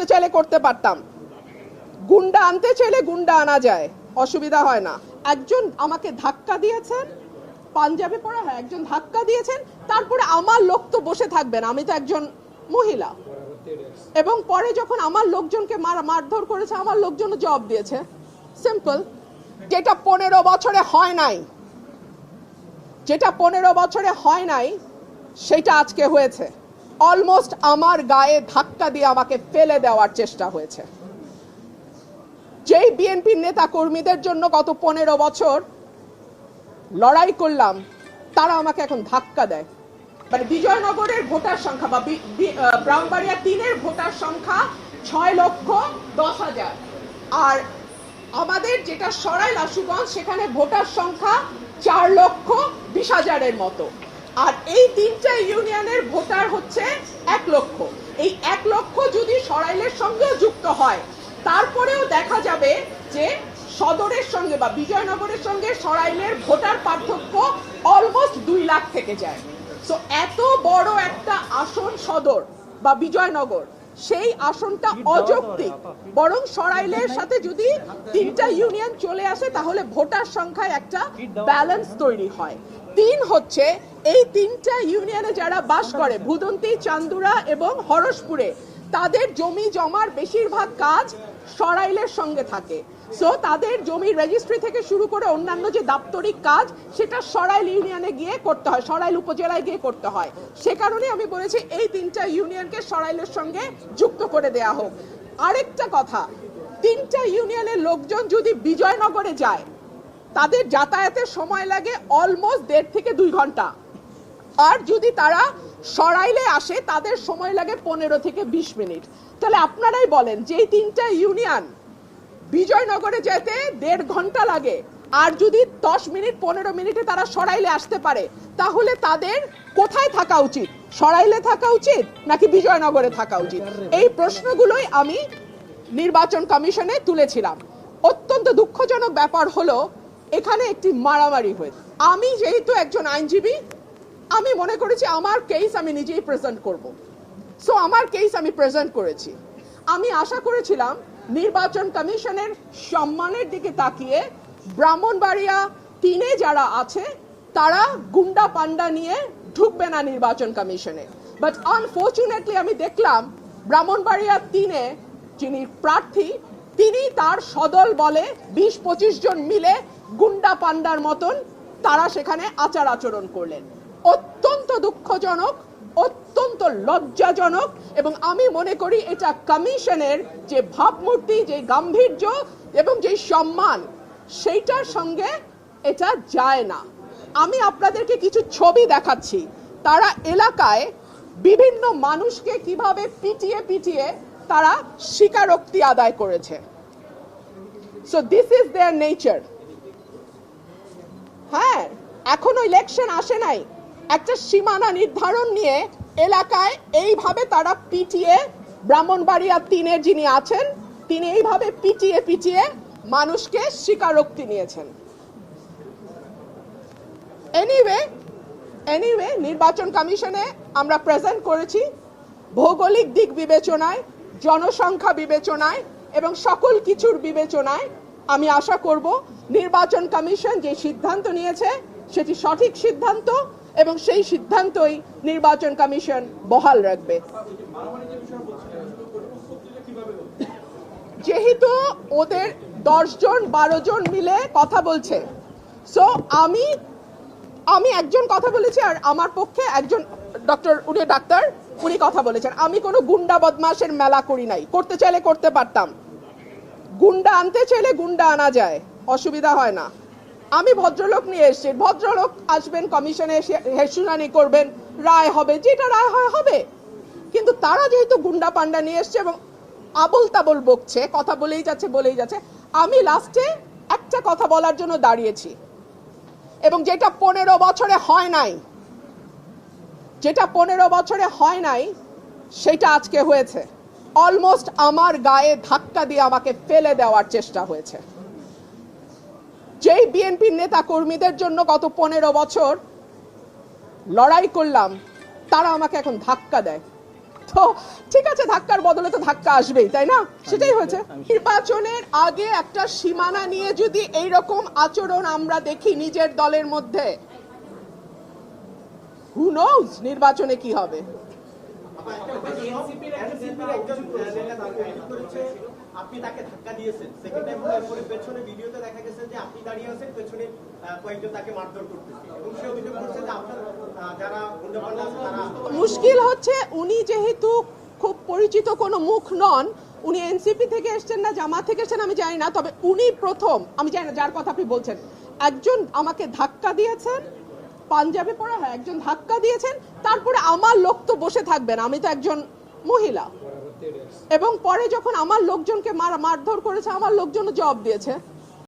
করতে চাইলে করতে পারতাম। গুন্ডা আনতে চাইলে গুন্ডা আনা যায়, অসুবিধা হয় না। একজন আমাকে ধাক্কা দিয়েছেন, পাঞ্জাবি পরা, হ্যাঁ একজন ধাক্কা দিয়েছেন, তারপরে আমার লোক তো বসে থাকবেন, আমি তো একজন মহিলা, এবং পরে যখন আমার লোকজনকে মারধর করেছে আমার লোকজন জবাব দিয়েছে। সিম্পল। যেটা 15 বছরে হয় নাই, যেটা 15 বছরে হয় নাই সেটা আজকে হয়েছে। অলমোস্ট আমার গায়ে ধাক্কা দিয়ে আমাকে ফেলে দেওয়ার চেষ্টা হয়েছে। যেই বিএনপির নেতা কর্মীদের জন্য গত 15 বছর লড়াই করলাম, তারা আমাকে এখন ধাক্কা দেয়। মানে বিজয়নগরের ভোটার সংখ্যা বা ব্রাহ্মণবাড়িয়া 3-এর ভোটার সংখ্যা 6,10,000, আর আমাদের যেটা সরাইল আশুগঞ্জ সেখানে ভোটার সংখ্যা 4,20,000-এর মতো, আর এই 3টা ইউনিয়নের ভোটার হচ্ছে 1 লক্ষ। এই 1 লক্ষ যদি সরাইলের সঙ্গেও যুক্ত হয়, তারপরেও দেখা যাবে যে সদরের সঙ্গে বা বিজয়নগরের সঙ্গে সরাইলের ভোটার পার্থক্য অলমোস্ট 2 লাখ থেকে যায়। সো এত বড় একটা আসন সদর বা বিজয়নগর, সেই আসনটা অযৌক্তিক। বরং সরাইলের সাথে যদি 3টা ইউনিয়ন চলে আসে তাহলে ভোটার সংখ্যায় একটা ব্যালেন্স তৈরি হয়। 3 হচ্ছে এই 3টা ইউনিয়নে যারা বাস করে, ভুদন্তি, চান্দুরা এবং হরসপুরে, তাদের জমি জমার বেশিরভাগ কাজ সরাইলের সঙ্গে থাকে। সো তাদের জমির রেজিস্ট্রি থেকে শুরু করে অন্যান্য যে দাপ্তরিক কাজ, সেটা সরাইল ইউনিয়নে গিয়ে করতে হয়, সরাইল উপজেলায় গিয়ে করতে হয়। সে কারণে আমি বলেছি এই 3টা ইউনিয়নকে সরাইলের সঙ্গে যুক্ত করে দেয়া হোক। আরেকটা কথা, 3টা ইউনিয়নের লোকজন যদি বিজয়নগরে যায়, তাদের যাতায়াতের সময় লাগে অলমোস্ট 1.5 থেকে 2 ঘন্টা, আর যদি তারা সরাইলে আসে তাদের সময় লাগে 15 থেকে 20 মিনিট। তাহলে আপনারাই বলেন, যে 3টা ইউনিয়ন বিজয়নগরে যেতে 1.5 ঘন্টা লাগে, আর যদি 10 মিনিট 15 মিনিটে তারা সরাইলে আসতে পারে, তাহলে তাদের কোথায় থাকা উচিত? সরাইলে থাকা উচিত নাকি বিজয়নগরে থাকা উচিত? এই প্রশ্নগুলোই আমি নির্বাচন কমিশনে তুলেছিলাম। অত্যন্ত দুঃখজনক ব্যাপার হলো এখানে একটি মারামারি হয়েছে। আমি যেহেতু একজন আইনজীবী, আমি মনে করেছি আমার কেস আমি নিজেই প্রেজেন্ট করব। সো আমার কেস আমি প্রেজেন্ট করেছি। আমি আশা করেছিলাম নির্বাচন কমিশনের সম্মানের দিকে তাকিয়ে ব্রাহ্মণবাড়িয়া 3-এ যারা আছে তারা গুন্ডা পান্ডা নিয়ে ঢুকবে না নির্বাচন কমিশনে। বাট আনফরচুনেটলি আমি দেখলাম ব্রাহ্মণবাড়িয়া 3-এ যিনি প্রার্থী, তিনি তার সদল বলে 20-25 জন মিলে গুন্ডা পান্ডার মতন তারা সেখানে আচার আচরণ করলেন। অত্যন্ত দুঃখজনক, অত্যন্ত লজ্জাজনক, এবং আমি মনে করি এটা কমিশনের যে ভাবমূর্তি, যে গাম্ভীর্য এবং যে সম্মান, সেইটার সঙ্গে এটা যায় না। আমি আপনাদেরকে কিছু ছবি দেখাচ্ছি, তারা এলাকায় বিভিন্ন মানুষকে কিভাবে পিটিয়ে পিটিয়ে তারা স্বীকারোক্তি আদায় করেছে। So this is there nature. হ্যাঁ, এখনো ইলেকশন আসে নাই, একটা সীমানা নির্ধারণ নিয়ে এলাকায় এইভাবে তারা পিটিয়ে, ব্রাহ্মণবাড়িয়া 3-এর যিনি আছেন তিনি এইভাবে পিটিয়ে পিটিয়ে মানুষকে স্বীকারোক্তি নিয়েছেন। এনিওয়ে নির্বাচন কমিশনে আমরা প্রেজেন্ট করেছি, ভৌগোলিক দিক বিবেচনায়, জনসংখ্যা বিবেচনায় এবং সকল কিছুর বিবেচনায় আমি আশা করব নির্বাচন কমিশন যে সিদ্ধান্ত নিয়েছে সেটি সঠিক সিদ্ধান্ত, এবং সেই সিদ্ধান্তই নির্বাচন কমিশন বহাল রাখবে। যেহেতু ওদের 10 জন 12 জন মিলে কথা বলছে, সো আমি একজন কথা বলেছি, আর আমার পক্ষে একজন ডাক্তার উনি কথা বলেছেন। আমি কোনো গুন্ডা বদমাশের মেলা করি নাই, করতে চাইলে করতে পারতাম। গুন্ডা আনতে চাইলে গুন্ডা আনা যায়, অসুবিধা হয় না। আমি ভদ্রলোক নিয়ে এসেছি, ভদ্রলোক আসবেন কমিশনে, শুনানি করবেন, রায় হবে, যেটা রায় হয় হবে। কিন্তু তারা যেহেতু গুন্ডা পান্ডা নিয়ে এসছে এবং আবল তাবল বকছে, কথা বলেই যাচ্ছে, আমি লাস্টে একটা কথা বলার জন্য দাঁড়িয়েছি, এবং যেটা 15 বছরে হয় নাই, যেটা 15 বছরে হয় নাই সেটা আজকে হয়েছে। অলমোস্ট আমার গায়ে ধাক্কা দিয়ে আমাকে ফেলে দেওয়ার চেষ্টা হয়েছে। যেই বিএনপির নেতা কর্মীদের জন্য গত 15 বছর লড়াই করলাম, তারা আমাকে এখন ধাক্কা দেয়। তো ঠিক আছে, ধাক্কার বদলে তো ধাক্কা আসবেই, তাই না? সেটাই হয়েছে। নির্বাচনের আগে একটা সীমানা নিয়ে যদি এইরকম আচরণ আমরা দেখি নিজের দলের মধ্যে, হু নোজ নির্বাচনে কি হবে। আপনি তাকে ধাক্কা দিয়েছেন, সেকেন্ড টাইম পরে পেছনে ভিডিওতে দেখা গেছে যে আপনি দাঁড়িয়ে আছেন, পেছনে কয়েকজন তাকে মারধর করতেছে এবং সে অভিযোগ করছে যে আপনার যারা গুন্ডাপান্ডা আছে তারা। মুশকিল হচ্ছে উনি যেহেতু খুব পরিচিত কোনো মুখ নন, উনি এনসিপি থেকে এসেছেন না জামাত থেকে এসেছেন আমি জানি না, তবে উনি প্রথম, আমি জানি না যার কথা আপনি বলছেন, একজন আমাকে ধাক্কা দিয়েছেন, পাঞ্জাবি পরা, হ্যাঁ একজন ধাক্কা দিয়েছেন, তারপরে আমার লোক তো বসে থাকবেন, আমি তো একজন মহিলা, এবং পরে যখন আমার লোকজনকে মারধর করেছে আমার লোকজনও জবাব দিয়েছে।